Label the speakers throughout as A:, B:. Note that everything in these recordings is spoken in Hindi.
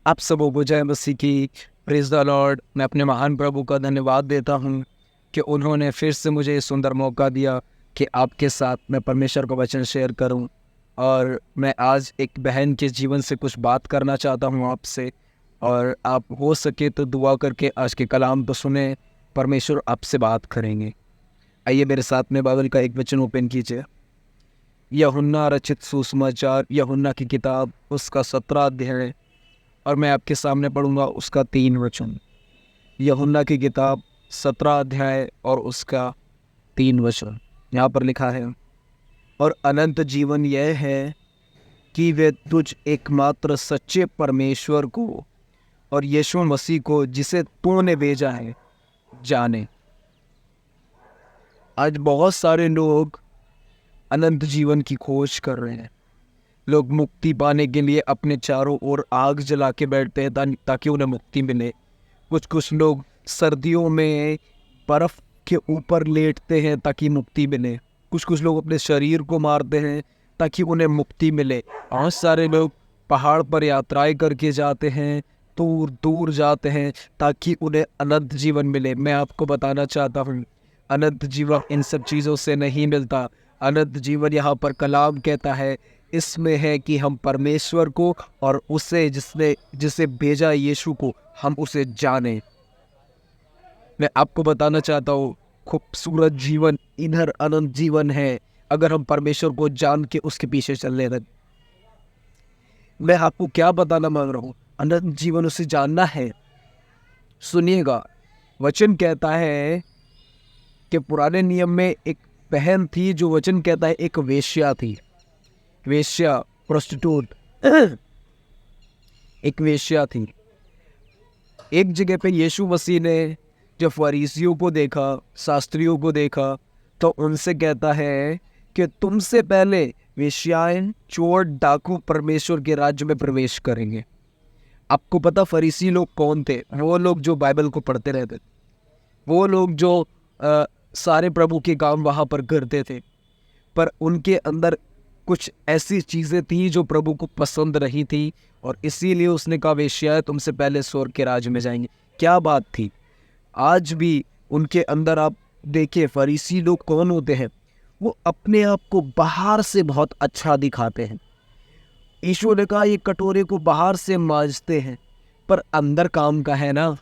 A: आप सबों को जय मसीह की। Praise the Lord. मैं अपने महान प्रभु का धन्यवाद देता हूँ कि उन्होंने फिर से मुझे ये सुंदर मौका दिया कि आपके साथ मैं परमेश्वर का वचन शेयर करूँ। और मैं आज एक बहन के जीवन से कुछ बात करना चाहता हूँ आपसे। और आप हो सके तो दुआ करके आज के कलाम तो सुने। परमेश्वर आपसे बात करेंगे। आइए मेरे साथ में बाइबल का एक वचन ओपन कीजिए। यूहन्ना रचित सुसमाचार, यूहन्ना की किताब, उसका 17 अध्याय, और मैं आपके सामने पढ़ूंगा उसका 3 वचन। यूहन्ना की किताब 17 अध्याय और उसका 3 वचन। यहाँ पर लिखा है, और अनंत जीवन यह है कि वे तुझ एकमात्र सच्चे परमेश्वर को और यीशु मसीह को जिसे तूने भेजा है जाने। आज बहुत सारे लोग अनंत जीवन की खोज कर रहे हैं। लोग मुक्ति पाने के लिए अपने चारों ओर आग जला के बैठते हैं ताकि उन्हें मुक्ति मिले। कुछ कुछ लोग सर्दियों में बर्फ के ऊपर लेटते हैं ताकि मुक्ति मिले। कुछ कुछ लोग अपने शरीर को मारते हैं ताकि उन्हें मुक्ति मिले। बहुत सारे लोग पहाड़ पर यात्राएं करके जाते हैं, दूर दूर जाते हैं ताकि उन्हें अनंत जीवन मिले। मैं आपको बताना चाहता हूँ, अनंत जीवन इन सब चीज़ों से नहीं मिलता। अनंत जीवन यहाँ पर कलाम कहता है इसमें है कि हम परमेश्वर को और उसे जिसे भेजा यीशु को हम उसे जाने। मैं आपको बताना चाहता हूँ, खूबसूरत जीवन इधर अनंत जीवन है अगर हम परमेश्वर को जान के उसके पीछे चलने लगे। मैं आपको क्या बताना मांग रहा हूँ, अनंत जीवन उसे जानना है। सुनिएगा, वचन कहता है कि पुराने नियम में एक बहन थी जो वचन कहता है एक वेश्या थी। वेश्या, प्रोस्टिट्यूट, एक वेश्या थी। एक जगह पे यीशु मसीह ने जब फरीसियों को देखा, शास्त्रियों को देखा, तो उनसे कहता है कि तुमसे पहले वेश्याएं, चोर, डाकू परमेश्वर के राज्य में प्रवेश करेंगे। आपको पता फरीसी लोग कौन थे? वो लोग जो बाइबल को पढ़ते रहते, वो लोग जो सारे प्रभु के काम वहाँ पर करते थे, पर उनके अंदर कुछ ऐसी चीज़ें थी जो प्रभु को पसंद नहीं थी, और इसीलिए उसने कहा वेश्याएं तुमसे पहले स्वर्ग के राज्य में जाएंगे। क्या बात थी! आज भी उनके अंदर आप देखिए, फरीसी लोग कौन होते हैं? वो अपने आप को बाहर से बहुत अच्छा दिखाते हैं। यीशु ने कहा ये कटोरे को बाहर से मांजते हैं पर अंदर काम का है ना।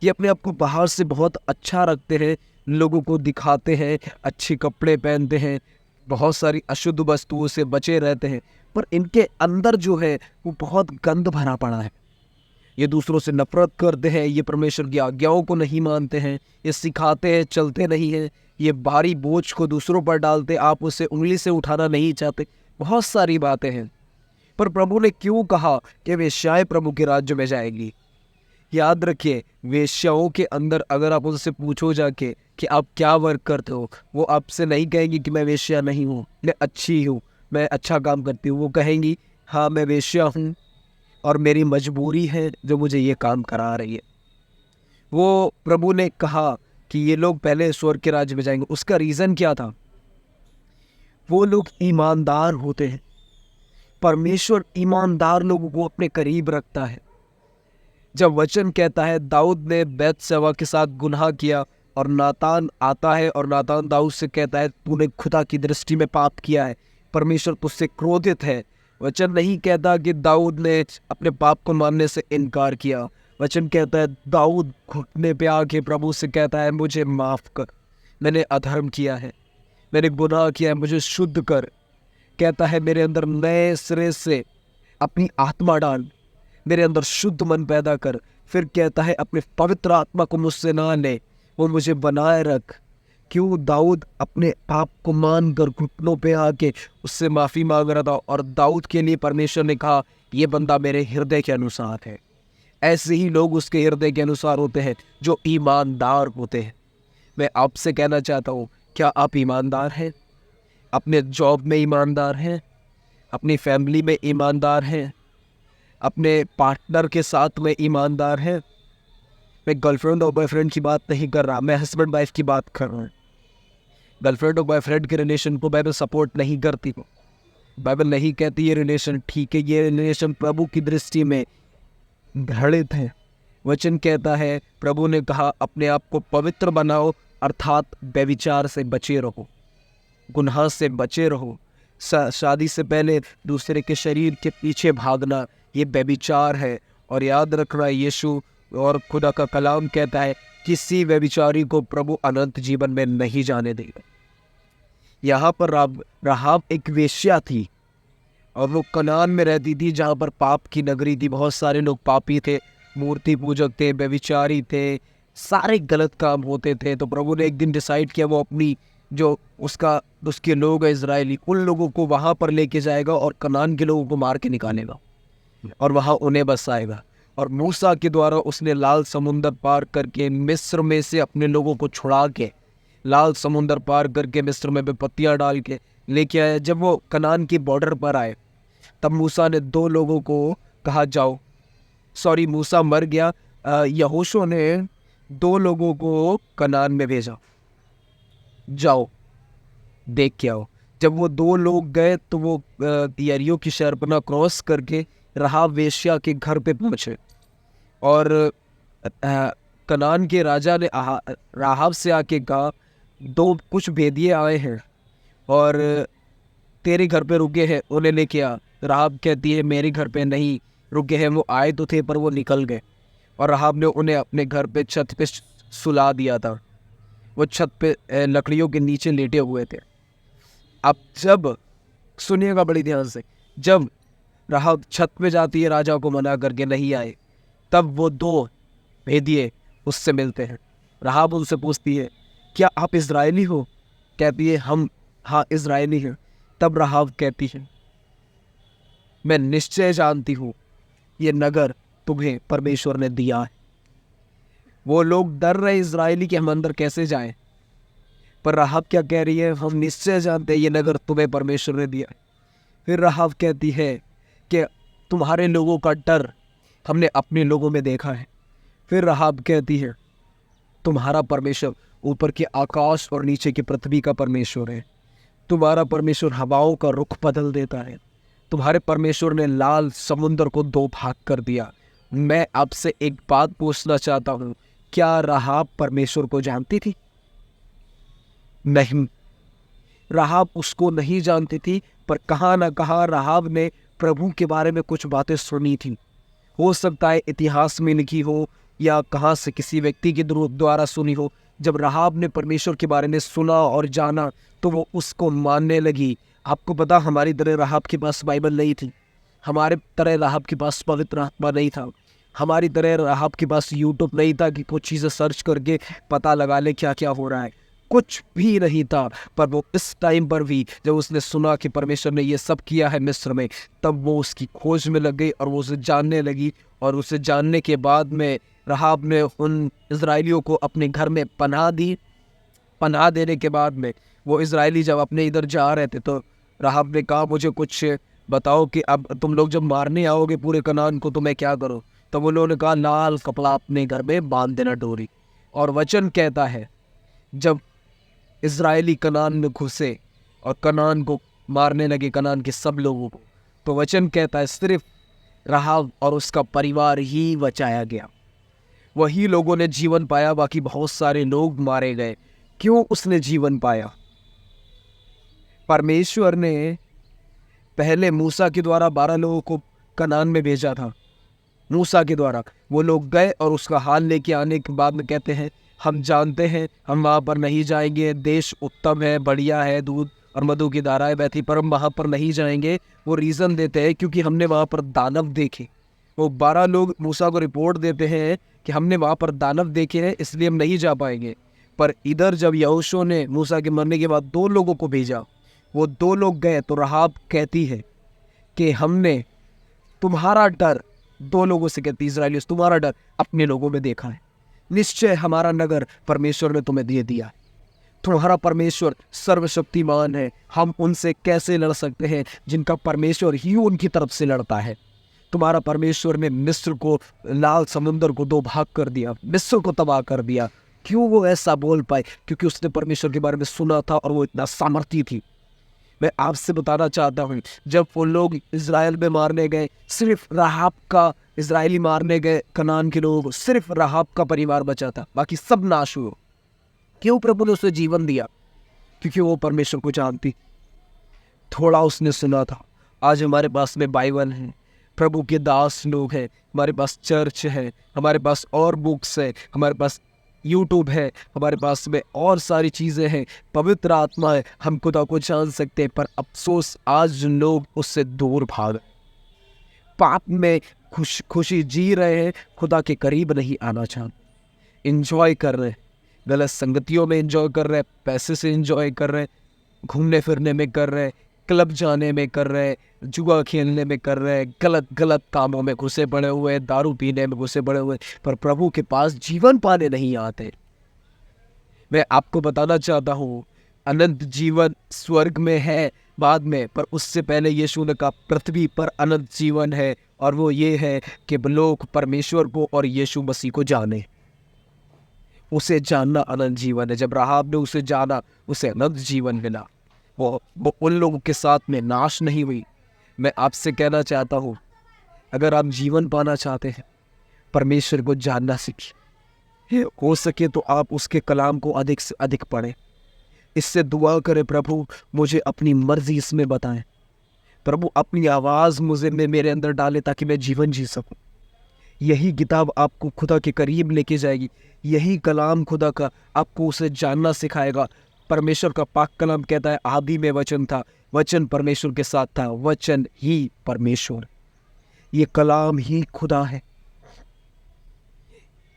A: ये अपने आप को बाहर से बहुत अच्छा रखते हैं, लोगों को दिखाते हैं, अच्छे कपड़े पहनते हैं, बहुत सारी अशुद्ध वस्तुओं से बचे रहते हैं, पर इनके अंदर जो है वो बहुत गंद भरा पड़ा है। ये दूसरों से नफरत करते हैं, ये परमेश्वर की आज्ञाओं को नहीं मानते हैं, ये सिखाते हैं, चलते नहीं हैं, ये भारी बोझ को दूसरों पर डालते, आप उसे उंगली से उठाना नहीं चाहते। बहुत सारी बातें हैं। पर प्रभु ने क्यों कहा कि वेश्याएं प्रभु के राज्य में जाएगी? याद रखिए, वेश्याओं के अंदर अगर आप उनसे पूछो जाके कि आप क्या वर्क करते हो, वो आपसे नहीं कहेंगी कि मैं वेश्या नहीं हूँ, मैं अच्छी हूँ, मैं अच्छा काम करती हूँ। वो कहेंगी हाँ मैं वेश्या हूँ और मेरी मजबूरी है जो मुझे ये काम करा रही है। वो प्रभु ने कहा कि ये लोग पहले स्वर्ग के राज्य में जाएंगे। उसका रीज़न क्या था? वो लोग ईमानदार होते हैं। परमेश्वर ईमानदार लोगों को अपने करीब रखता है। जब वचन कहता है दाऊद ने बैतशेबा के साथ गुनाह किया और नातान आता है और नातान दाऊद से कहता है तूने खुदा की दृष्टि में पाप किया है, परमेश्वर तुझसे क्रोधित है। वचन नहीं कहता कि दाऊद ने अपने पाप को मानने से इनकार किया। वचन कहता है दाऊद घुटने पे आके प्रभु से कहता है मुझे माफ़ कर, मैंने अधर्म किया है, मैंने गुनाह किया है, मुझे शुद्ध कर। कहता है मेरे अंदर नए सिरे से अपनी आत्मा डाल, मेरे अंदर शुद्ध मन पैदा कर। फिर कहता है अपने पवित्र आत्मा को मुझसे ना ले, वो मुझे बनाए रख। क्यों? दाऊद अपने पाप को मान कर घुटनों पे आके उससे माफ़ी मांग रहा था, और दाऊद के लिए परमेश्वर ने कहा ये बंदा मेरे हृदय के अनुसार है। ऐसे ही लोग उसके हृदय के अनुसार होते हैं जो ईमानदार होते हैं। मैं आपसे कहना चाहता हूँ, क्या आप ईमानदार हैं? अपने जॉब में ईमानदार हैं? अपनी फैमिली में ईमानदार हैं? अपने पार्टनर के साथ में ईमानदार हैं? मैं गर्लफ्रेंड और बॉयफ्रेंड की बात नहीं कर रहा, मैं हस्बैंड वाइफ की बात कर रहा हूँ। गर्लफ्रेंड और बॉयफ्रेंड के रिलेशन को बाइबल सपोर्ट नहीं करती। बाइबल नहीं कहती ये रिलेशन ठीक है, ये रिलेशन प्रभु की दृष्टि में घृणित हैं। वचन कहता है, प्रभु ने कहा अपने आप को पवित्र बनाओ, अर्थात व्यभिचार से बचे रहो, गुनाह से बचे रहो। शादी से पहले दूसरे के शरीर के पीछे भागना ये व्यभिचार है। और याद रखना, यीशु और खुदा का कलाम कहता है किसी व्यभिचारी को प्रभु अनंत जीवन में नहीं जाने देगा। यहाँ पर राहाब एक वेश्या थी और वो कनान में रहती थी जहाँ पर पाप की नगरी थी। बहुत सारे लोग पापी थे, मूर्ति पूजक थे, व्यभिचारी थे, सारे गलत काम होते थे। तो प्रभु ने एक दिन डिसाइड किया वो अपनी जो उसके लोग हैं इजरायली, उन लोगों को वहाँ पर लेके जाएगा और कनान के लोगों को मार के निकालेगा और वहाँ उन्हें बसाएगा। और मूसा के द्वारा उसने लाल समुंदर पार करके मिस्र में से अपने लोगों को छुड़ा के लाल समुंदर पार करके मिस्र में विपत्तियाँ डाल के लेके आया। जब वो कनान की बॉर्डर पर आए तब मूसा ने 2 लोगों को कहा जाओ, सॉरी मूसा मर गया, यहोशू ने 2 लोगों को कनान में भेजा, जाओ देख के आओ। जब वो 2 लोग गए तो वो यरीहो की शहरपनाह क्रॉस करके राहाब वेश्या के घर पे पहुंचे और कनान के राजा ने राहाब से आके कहा, 2 कुछ भेदिए आए हैं और तेरे घर पे रुके हैं, उन्हें लेके आ। राहाब कहती है मेरे घर पे नहीं रुके हैं, वो आए तो थे पर वो निकल गए। और राहाब ने उन्हें अपने घर पे छत पे सुला दिया था। वो छत पे लकड़ियों के नीचे लेटे हुए थे। अब जब सुनिएगा बड़ी ध्यान से, जब राहाब छत पे जाती है राजा को मना करके नहीं आए, तब वो 2 भेदिए उससे मिलते हैं। राहाब उनसे पूछती है क्या आप इजरायली हो? कहती है हम हाँ इजरायली हैं। तब राहाब कहती है मैं निश्चय जानती हूँ ये नगर तुम्हें परमेश्वर ने दिया है। वो लोग डर रहे इजरायली कि हम अंदर कैसे जाएं, पर राहाब क्या कह रही है, हम निश्चय जानते हैं ये नगर तुम्हें परमेश्वर ने दिया है। फिर राहाब कहती है कि तुम्हारे लोगों का डर हमने अपने लोगों में देखा है। फिर राहाब कहती है तुम्हारा परमेश्वर ऊपर के आकाश और नीचे की पृथ्वी का परमेश्वर है। तुम्हारा परमेश्वर हवाओं का रुख बदल देता है। तुम्हारे परमेश्वर ने लाल समुद्र को 2 भाग कर दिया। मैं आपसे एक बात पूछना चाहता हूँ, क्या राहाब परमेश्वर को जानती थी? नहीं, राहाब उसको नहीं जानती थी, पर कहाँ ना कहाँ राहाब ने प्रभु के बारे में कुछ बातें सुनी थी। हो सकता है इतिहास में लिखी हो या कहाँ से किसी व्यक्ति के द्वारा सुनी हो। जब राहाब ने परमेश्वर के बारे में सुना और जाना तो वो उसको मानने लगी। आपको पता, हमारी तरह राहाब के पास बाइबल नहीं थी, हमारे तरह राहाब के पास पवित्र आत्मा नहीं था, हमारी तरह राहाब के पास यूट्यूब नहीं था कि कुछ चीज़ें सर्च करके पता लगा ले क्या क्या हो रहा है, कुछ भी नहीं था। पर वो इस टाइम पर भी जब उसने सुना कि परमेश्वर ने ये सब किया है मिस्र में, तब वो उसकी खोज में लग गई और वो उसे जानने लगी। और उसे जानने के बाद में राहाब ने उन इजरायलियों को अपने घर में पनाह दी। पनाह देने के बाद में वो इजरायली जब अपने इधर जा रहे थे तो राहाब ने कहा मुझे कुछ बताओ कि अब तुम लोग जब मारने आओगे पूरे कनान को तो मैं क्या करूं? तब उन्होंने कहा लाल कपड़ा अपने घर में बांध देना डोरी। और वचन कहता है जब इजरायली कनान में घुसे और कनान को मारने लगे, कनान के सब लोगों को, तो वचन कहता है सिर्फ राहाब और उसका परिवार ही बचाया गया। वही लोगों ने जीवन पाया, बाकी बहुत सारे लोग मारे गए। क्यों उसने जीवन पाया? परमेश्वर ने पहले मूसा के द्वारा 12 लोगों को कनान में भेजा था। मूसा के द्वारा वो लोग गए और उसका हाल लेके आने के बाद में कहते हैं हम जानते हैं हम वहाँ पर नहीं जाएंगे, देश उत्तम है, बढ़िया है, दूध और मधु की धाराएं बहती, पर हम वहाँ पर नहीं जाएंगे। वो रीज़न देते हैं क्योंकि हमने वहाँ पर दानव देखे। वो 12 लोग मूसा को रिपोर्ट देते हैं कि हमने वहाँ पर दानव देखे हैं इसलिए हम नहीं जा पाएंगे। पर इधर जब यहोशू ने मूसा के मरने के बाद 2 लोगों को भेजा, वो 2 लोग गए तो राहाब कहती है कि हमने तुम्हारा डर, 2 लोगों से कहती इजराइलियों, तुम्हारा डर अपने लोगों में देखा है। निश्चय हमारा नगर परमेश्वर ने तुम्हें दे दिया है। तुम्हारा परमेश्वर सर्वशक्तिमान है, हम उनसे कैसे लड़ सकते हैं जिनका परमेश्वर ही उनकी तरफ से लड़ता है। तुम्हारा परमेश्वर ने मिस्र को, लाल समुंदर को 2 भाग कर दिया, मिस्र को तबाह कर दिया। क्यों वो ऐसा बोल पाए? क्योंकि उसने परमेश्वर के बारे में सुना था और वो इतना सामर्थी थी। मैं आपसे बताना चाहता हूँ, जब वो लोग इज़राइल में मारने गए, सिर्फ राहाब का, इज़राइली मारने गए कनान के लोग, सिर्फ राहाब का परिवार बचा था, बाकी सब नाश हुए। क्यों प्रभु ने उसे जीवन दिया? क्योंकि वो परमेश्वर को जानती, थोड़ा उसने सुना था। आज हमारे पास में बाइबल है, प्रभु के दास लोग हैं, हमारे पास चर्च है, हमारे पास और बुक्स है, हमारे पास यूट्यूब है, हमारे पास में और सारी चीज़ें हैं, पवित्र आत्मा है, हम खुदा को जान सकते हैं। पर अफसोस आज लोग उससे दूर भाग, पाप में खुशी जी रहे हैं, खुदा के करीब नहीं आना चाहते, इंजॉय कर रहे हैं, गलत संगतियों में इंजॉय कर रहे हैं, पैसे से इंजॉय कर रहे हैं, घूमने फिरने में कर रहे हैं, क्लब जाने में कर रहे हैं, जुआ खेलने में कर रहे हैं, गलत कामों में घुसे पड़े हुए हैं, दारू पीने में घुसे पड़े हुए, पर प्रभु के पास जीवन पाने नहीं आते। मैं आपको बताना चाहता हूँ, अनंत जीवन स्वर्ग में है बाद में, पर उससे पहले यीशु ने कहा पृथ्वी पर अनंत जीवन है, और वो ये है कि लोग परमेश्वर को और यीशु मसीह को जाने। उसे जानना अनंत जीवन है। जब राहाब ने उसे जाना, उसे अनंत जीवन मिला, वो उन लोगों के साथ में नाश नहीं हुई। मैं आपसे कहना चाहता हूँ, अगर आप जीवन पाना चाहते हैं, परमेश्वर को जानना सीखिए, हो सके तो आप उसके कलाम को अधिक से अधिक पढ़ें, इससे दुआ करें, प्रभु मुझे अपनी मर्जी इसमें बताएं, प्रभु अपनी आवाज़ मुझे मेरे अंदर डाले ताकि मैं जीवन जी सकूं। यही किताब आपको खुदा के करीब लेके जाएगी, यही कलाम खुदा का आपको उसे जानना सिखाएगा। परमेश्वर का पाक कलाम कहता है, आदि में वचन था, वचन परमेश्वर के साथ था, वचन ही परमेश्वर। ये कलाम ही खुदा है,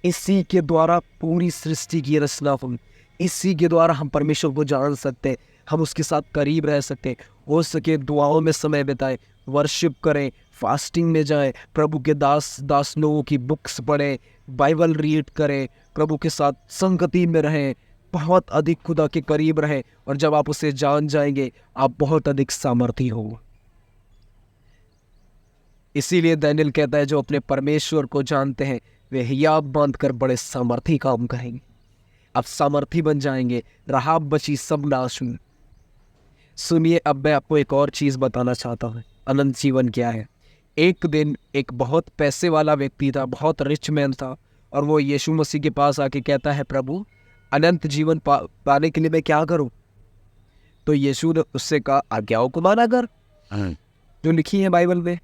A: इसी के द्वारा पूरी सृष्टि की रचना हुई, इसी के द्वारा हम परमेश्वर को जान सकते हैं, हम उसके साथ करीब रह सकते हैं। हो सके दुआओं में समय बिताएं, वर्शिप करें, फास्टिंग में जाएं, प्रभु के दास लोगों की बुक्स पढ़ें, बाइबल रीड करें, प्रभु के साथ संगति में रहें, बहुत अधिक खुदा के करीब रहें, और जब आप उसे जान जाएंगे, आप बहुत अधिक सामर्थी होंगे। इसीलिए दानियेल कहता है, जो अपने परमेश्वर को जानते हैं वे हियाव बांधकर बड़े सामर्थी काम करेंगे। आप सामर्थी बन जाएंगे। राहाब बची, सब नाश हुई। सुनिए, अब मैं आपको एक और चीज़ बताना चाहता हूँ, अनंत जीवन क्या है। एक दिन एक बहुत पैसे वाला व्यक्ति था, बहुत रिच मैन था, और वो यीशु मसीह के पास आके कहता है, प्रभु अनंत जीवन पाने के लिए मैं क्या करूँ? तो यीशु ने उससे कहा, आज्ञाओं को माना कर, जो लिखी है बाइबल में।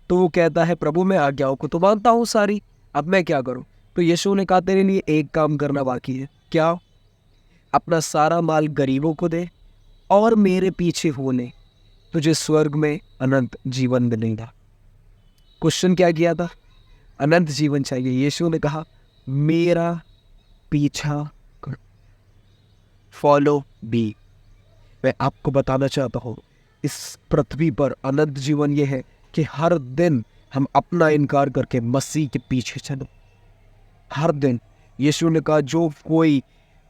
A: तो वो कहता है, प्रभु मैं आज्ञाओं को तो मानता हूँ सारी, अब मैं क्या करूँ? तो यीशु ने कहा, तेरे लिए एक काम करना बाकी है। क्या? अपना सारा माल गरीबों को दे और मेरे पीछे होने, तुझे स्वर्ग में अनंत जीवन मिलेगा। क्वेश्चन क्या किया था? अनंत जीवन चाहिए। यीशु ने कहा, मेरा पीछा कर, फॉलो मी। मैं आपको बताना चाहता हूँ, इस पृथ्वी पर अनंत जीवन ये है कि हर दिन हम अपना इनकार करके मसीह के पीछे चलो। हर दिन यीशु ने कहा, जो कोई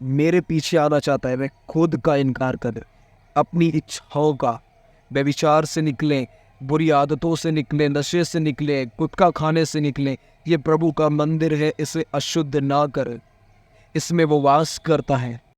A: मेरे पीछे आना चाहता है, मैं खुद का इनकार करे, अपनी इच्छाओं का, व्यभिचार से निकले, बुरी आदतों से निकले, नशे से निकले, गुटखा खाने से निकले। ये प्रभु का मंदिर है, इसे अशुद्ध ना करे, इसमें वो वास करता है।